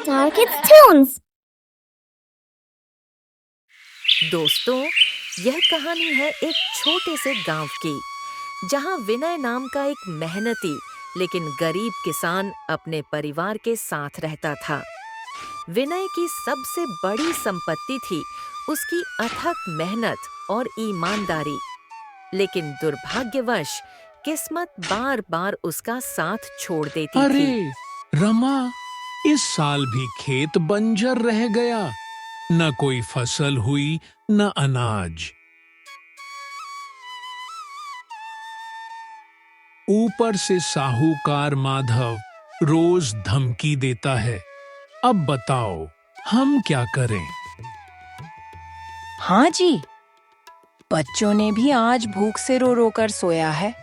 Star Kids Tunes। दोस्तों, यह कहानी है एक छोटे से गांव की, जहां विनय नाम का एक मेहनती लेकिन गरीब किसान अपने परिवार के साथ रहता था। विनय की सबसे बड़ी संपत्ति थी उसकी अथक मेहनत और ईमानदारी, लेकिन दुर्भाग्यवश किस्मत बार-बार उसका साथ छोड़ देती थी। अरे रमा, इस साल भी खेत बंजर रह गया। न कोई फसल हुई, न अनाज। ऊपर से साहूकार माधव रोज धमकी देता है। अब बताओ, हम क्या करें? हाँ जी, बच्चों ने भी आज भूख से रो रो कर सोया है।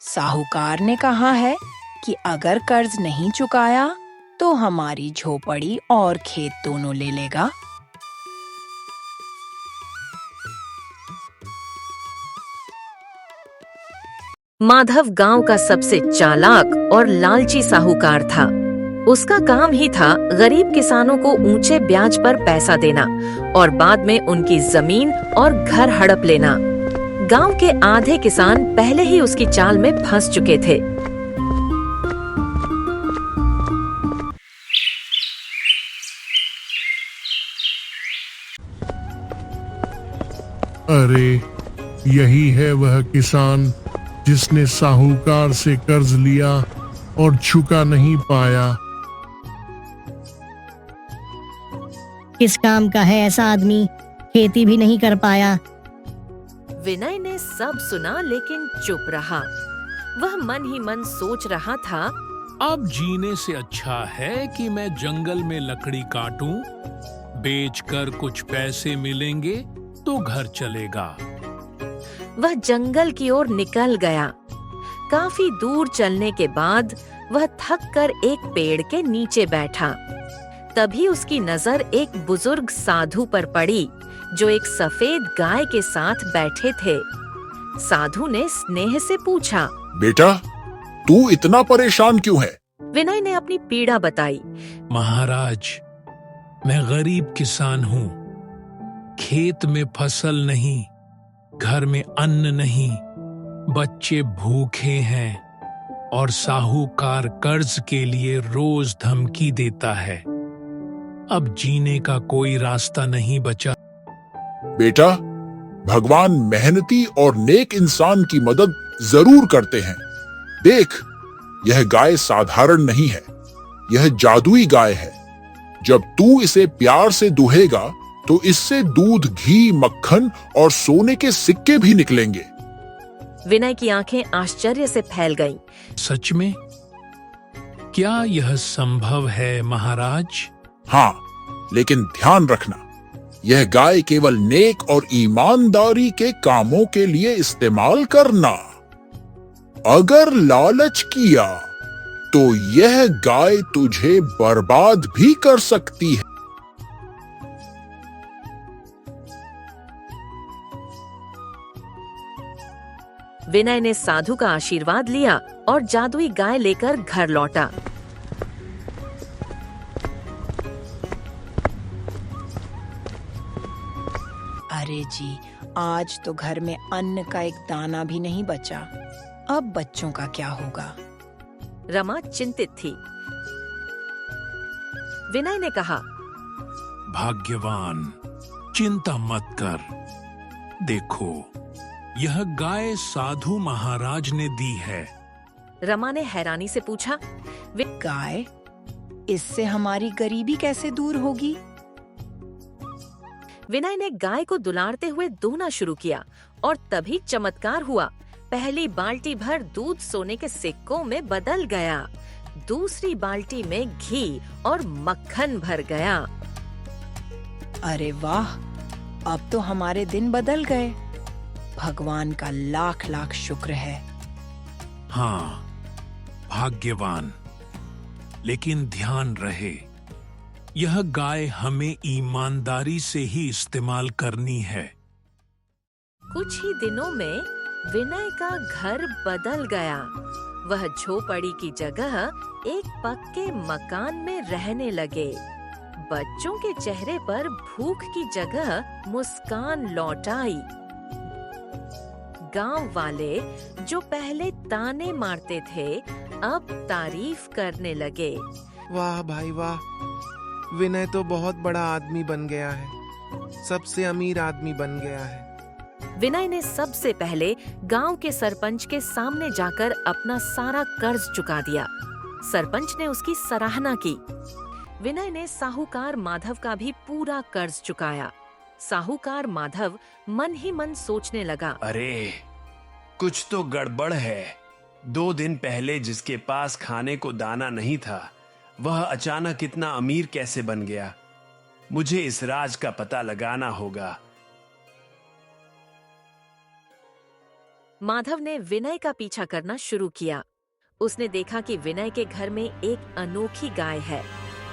साहूकार ने कहा है कि अगर कर्ज नहीं चुकाया तो हमारी झोपड़ी और खेत दोनों ले लेगा। माधव गांव का सबसे चालाक और लालची साहूकार था। उसका काम ही था गरीब किसानों को ऊंचे ब्याज पर पैसा देना और बाद में उनकी जमीन और घर हड़प लेना। गांव के आधे किसान पहले ही उसकी चाल में फंस चुके थे। अरे, यही है वह किसान जिसने साहूकार से कर्ज लिया और चुका नहीं पाया। किस काम का है ऐसा आदमी, खेती भी नहीं कर पाया। विनय ने सब सुना लेकिन चुप रहा। वह मन ही मन सोच रहा था, अब जीने से अच्छा है कि मैं जंगल में लकड़ी काटूं, बेचकर कुछ पैसे मिलेंगे तो घर चलेगा। वह जंगल की ओर निकल गया। काफी दूर चलने के बाद वह थक कर एक पेड़ के नीचे बैठा। तभी उसकी नजर एक बुजुर्ग साधु पर पड़ी, जो एक सफेद गाय के साथ बैठे थे। साधु ने स्नेह से पूछा, बेटा, तू इतना परेशान क्यों है? विनय ने अपनी पीड़ा बताई। महाराज, मैं गरीब किसान हूँ। खेत में फसल नहीं, घर में अन्न नहीं, बच्चे भूखे हैं और साहूकार कर्ज के लिए रोज धमकी देता है। अब जीने का कोई रास्ता नहीं बचा। बेटा, भगवान मेहनती और नेक इंसान की मदद जरूर करते हैं। देख, यह गाय साधारण नहीं है, यह जादुई गाय है। जब तू इसे प्यार से दूहेगा तो इससे दूध, घी, मक्खन और सोने के सिक्के भी निकलेंगे। विनय की आंखें आश्चर्य से फैल गईं। सच में? क्या यह संभव है महाराज? हाँ, लेकिन ध्यान रखना, यह गाय केवल नेक और ईमानदारी के कामों के लिए इस्तेमाल करना। अगर लालच किया तो यह गाय तुझे बर्बाद भी कर सकती है। विनय ने साधु का आशीर्वाद लिया और जादुई गाय लेकर घर लौटा। अरे जी, आज तो घर में अन्न का एक दाना भी नहीं बचा। अब बच्चों का क्या होगा? रमा चिंतित थी। विनय ने कहा, भाग्यवान, चिंता मत कर। देखो, यह गाय साधु महाराज ने दी है। रमा ने हैरानी से पूछा, गाय? इससे हमारी गरीबी कैसे दूर होगी? विनय ने गाय को दुलारते हुए दूहना शुरू किया और तभी चमत्कार हुआ। पहली बाल्टी भर दूध सोने के सिक्कों में बदल गया। दूसरी बाल्टी में घी और मक्खन भर गया। अरे वाह, अब तो हमारे दिन बदल गए। भगवान का लाख लाख शुक्र है। हाँ, भाग्यवान, लेकिन ध्यान रहे, यह गाय हमें ईमानदारी से ही इस्तेमाल करनी है। कुछ ही दिनों में विनय का घर बदल गया। वह झोपड़ी की जगह एक पक्के मकान में रहने लगे। बच्चों के चेहरे पर भूख की जगह मुस्कान लौट आई। गांव वाले जो पहले ताने मारते थे अब तारीफ करने लगे। वाह भाई वाह, विनय तो बहुत बड़ा आदमी बन गया है, सबसे अमीर आदमी बन गया है। विनय ने सबसे पहले गांव के सरपंच के सामने जाकर अपना सारा कर्ज चुका दिया। सरपंच ने उसकी सराहना की। विनय ने साहूकार माधव का भी पूरा कर्ज चुकाया। साहूकार माधव मन ही मन सोचने लगा, अरे कुछ तो गड़बड़ है। 2 दिन पहले जिसके पास खाने को दाना नहीं था वह अचानक इतना अमीर कैसे बन गया? मुझे इस राज का पता लगाना होगा। माधव ने विनय का पीछा करना शुरू किया। उसने देखा कि विनय के घर में एक अनोखी गाय है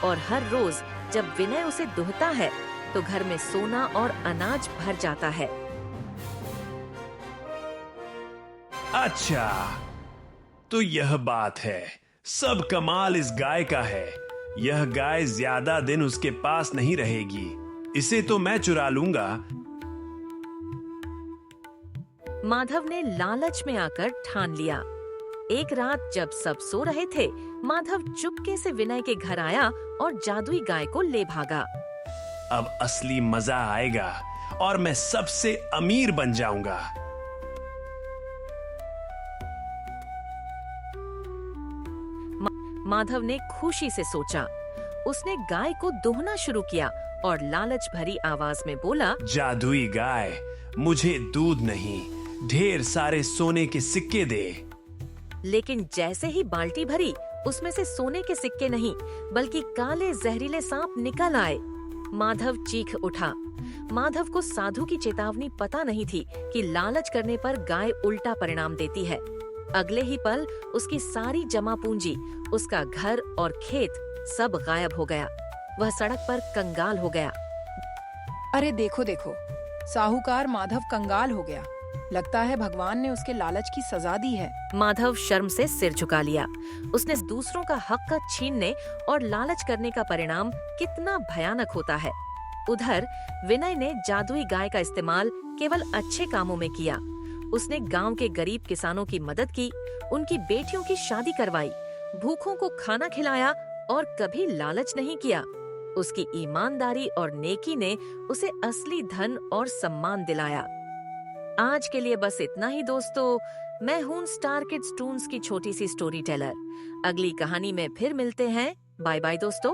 और हर रोज जब विनय उसे दुहता है तो घर में सोना और अनाज भर जाता है। अच्छा, तो यह बात है। सब कमाल इस गाय का है। यह गाय ज्यादा दिन उसके पास नहीं रहेगी। इसे तो मैं चुरा लूंगा। माधव ने लालच में आकर ठान लिया। एक रात जब सब सो रहे थे, माधव चुपके से विनय के घर आया और जादुई गाय को ले भागा। अब असली मजा आएगा और मैं सबसे अमीर बन जाऊंगा। माधव ने खुशी से सोचा। उसने गाय को दोहना शुरू किया और लालच भरी आवाज में बोला, जादुई गाय, मुझे दूध नहीं, ढेर सारे सोने के सिक्के दे। लेकिन जैसे ही बाल्टी भरी, उसमें से सोने के सिक्के नहीं बल्कि काले जहरीले सांप निकल आए। माधव चीख उठा। माधव को साधु की चेतावनी पता नहीं थी कि लालच करने पर गाय उल्टा परिणाम देती है। अगले ही पल उसकी सारी जमा पूंजी, उसका घर और खेत सब गायब हो गया। वह सड़क पर कंगाल हो गया। अरे देखो देखो, साहूकार माधव कंगाल हो गया। लगता है भगवान ने उसके लालच की सजा दी है। माधव शर्म से सिर झुका लिया। उसने दूसरों का हक का छीनने और लालच करने का परिणाम कितना भयानक होता है। उधर विनय ने जादुई गाय का इस्तेमाल केवल अच्छे कामों में किया। उसने गांव के गरीब किसानों की मदद की, उनकी बेटियों की शादी करवाई, भूखों को खाना खिलाया और कभी लालच नहीं किया। उसकी ईमानदारी और नेकी ने उसे असली धन और सम्मान दिलाया। आज के लिए बस इतना ही दोस्तों। मैं हूँ स्टार किड्स टून्स की छोटी सी स्टोरी टेलर। अगली कहानी में फिर मिलते हैं। बाय बाय दोस्तों।